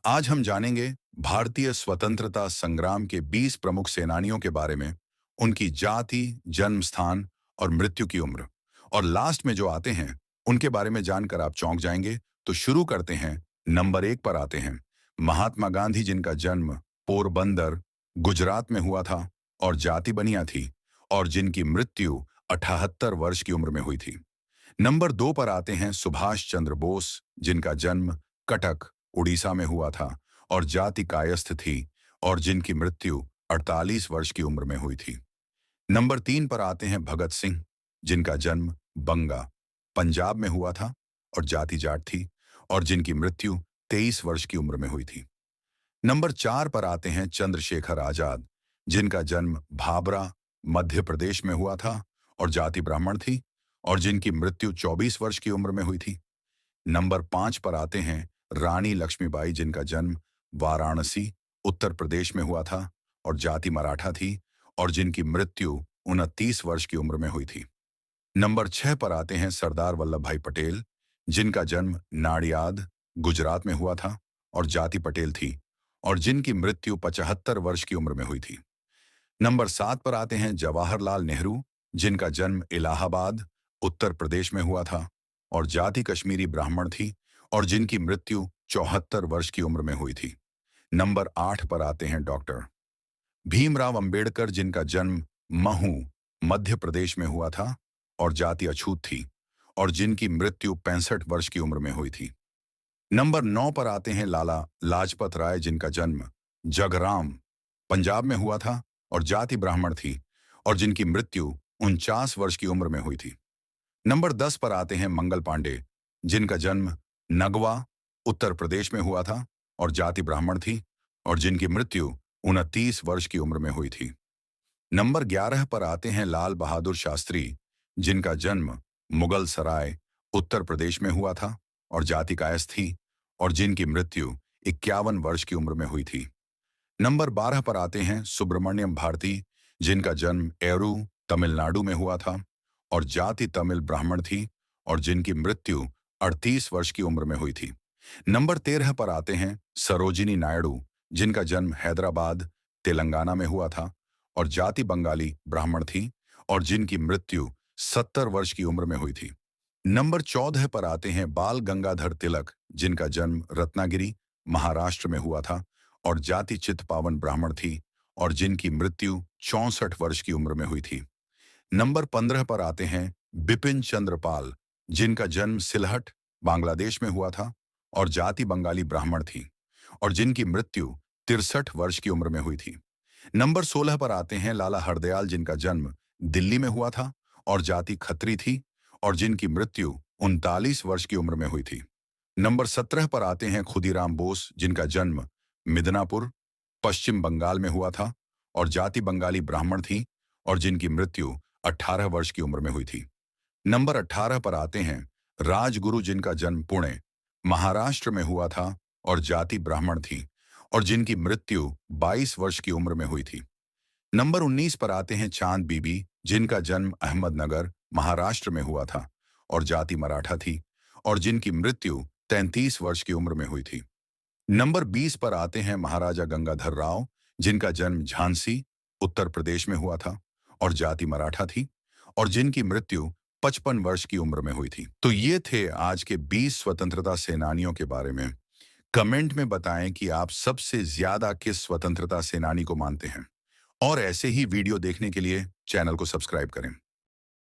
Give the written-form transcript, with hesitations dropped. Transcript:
आज हम जानेंगे भारतीय स्वतंत्रता संग्राम के 20 प्रमुख सेनानियों के बारे में, उनकी जाति, जन्म स्थान और मृत्यु की उम्र। और लास्ट में जो आते हैं, उनके बारे में जानकर आप चौंक जाएंगे। तो शुरू करते हैं। नंबर 1 पर आते हैं महात्मा गांधी, जिनका जन्म पोरबंदर, गुजरात में हुआ था और जाति बनिया थी, और जिनकी मृत्यु 78 वर्ष की उम्र में हुई थी। नंबर 2 पर आते हैं सुभाष चंद्र बोस, जिनका जन्म कटक, उड़ीसा में हुआ था और जाति कायस्थ थी, और जिनकी मृत्यु 48 वर्ष की उम्र में हुई थी। नंबर 3 पर आते हैं भगत सिंह, जिनका जन्म बंगा, पंजाब में हुआ था और जाति जाट थी, और जिनकी मृत्यु 23 वर्ष की उम्र में हुई थी। नंबर 4 पर आते हैं चंद्रशेखर आजाद, जिनका जन्म भाभरा, मध्य प्रदेश में हुआ था और जाति ब्राह्मण थी, और जिनकी मृत्यु 24 वर्ष की उम्र में हुई थी। नंबर 5 पर आते हैं रानी लक्ष्मीबाई, जिनका जन्म वाराणसी, उत्तर प्रदेश में हुआ था और जाति मराठा थी, और जिनकी मृत्यु 29 वर्ष की उम्र में हुई थी। नंबर 6 पर आते हैं सरदार वल्लभ भाई पटेल, जिनका जन्म नाडियाद, गुजरात में हुआ था और जाति पटेल थी, और जिनकी मृत्यु 75 वर्ष की उम्र में हुई थी। नंबर 7 पर आते हैं जवाहरलाल नेहरू, जिनका जन्म इलाहाबाद, उत्तर प्रदेश में हुआ था और जाति कश्मीरी ब्राह्मण थी, और जिनकी मृत्यु 74 वर्ष की उम्र में हुई थी। नंबर 8 पर आते हैं डॉक्टर भीमराव अंबेडकर, जिनका जन्म महू, मध्य प्रदेश में हुआ था और जाति अछूत थी, और जिनकी मृत्यु 65 वर्ष की उम्र में हुई थी। नंबर 9 पर आते हैं लाला लाजपत राय, जिनका जन्म जगराम, पंजाब में हुआ था और जाति ब्राह्मण थी, और जिनकी मृत्यु 49 वर्ष की उम्र में हुई थी। नंबर 10 पर आते हैं मंगल पांडे, जिनका जन्म नगवा, उत्तर प्रदेश में हुआ था और जाति ब्राह्मण थी, और जिनकी मृत्यु 29 वर्ष की उम्र में हुई थी। नंबर 11 पर आते हैं लाल बहादुर शास्त्री, जिनका जन्म मुगल सराय, उत्तर प्रदेश में हुआ था और जाति कायस्थ थी, और जिनकी मृत्यु 51 वर्ष की उम्र में हुई थी। नंबर 12 पर आते हैं सुब्रमण्यम भारती, जिनका जन्म एरू, तमिलनाडु में हुआ था और जाति तमिल ब्राह्मण थी, और जिनकी मृत्यु 38 वर्ष की उम्र में हुई थी। नंबर 13 पर आते हैं सरोजिनी नायडू, जिनका जन्म हैदराबाद, तेलंगाना में हुआ था और जाति बंगाली ब्राह्मण थी, और जिनकी मृत्यु 70 वर्ष की उम्र में हुई थी। नंबर 14 पर आते हैं बाल गंगाधर तिलक, जिनका जन्म रत्नागिरी, महाराष्ट्र में हुआ था और जाति चित्पावन ब्राह्मण थी, और जिनकी मृत्यु 64 वर्ष की उम्र में हुई थी। नंबर 15 पर आते हैं बिपिन चंद्र पाल, जिनका जन्म सिलहट, बांग्लादेश में हुआ था और जाति बंगाली ब्राह्मण थी, और जिनकी मृत्यु 63 वर्ष की उम्र में हुई थी। नंबर 16 पर आते हैं लाला हरदयाल, जिनका जन्म दिल्ली में हुआ था और जाति खत्री थी, और जिनकी मृत्यु 39 वर्ष की उम्र में हुई थी। नंबर 17 पर आते हैं खुदीराम बोस, जिनका जन्म मिदनापुर, पश्चिम बंगाल में हुआ था और जाति बंगाली ब्राह्मण थी, और जिनकी मृत्यु 18 वर्ष की उम्र में हुई थी। नंबर 18 पर आते हैं राजगुरु, जिनका जन्म पुणे, महाराष्ट्र में हुआ था और जाति ब्राह्मण थी, और जिनकी मृत्यु 22 वर्ष की उम्र में हुई थी। नंबर 19 पर आते हैं चांद बीबी, जिनका जन्म अहमदनगर, महाराष्ट्र में हुआ था और जाति मराठा थी, और जिनकी मृत्यु 33 वर्ष की उम्र में हुई थी। नंबर 20 पर आते हैं महाराजा गंगाधर राव, जिनका जन्म झांसी, उत्तर प्रदेश में हुआ था और जाति मराठा थी, और जिनकी मृत्यु 55 वर्ष की उम्र में हुई थी। तो ये थे आज के 20 स्वतंत्रता सेनानियों के बारे में। कमेंट में बताएं कि आप सबसे ज्यादा किस स्वतंत्रता सेनानी को मानते हैं, और ऐसे ही वीडियो देखने के लिए चैनल को सब्सक्राइब करें।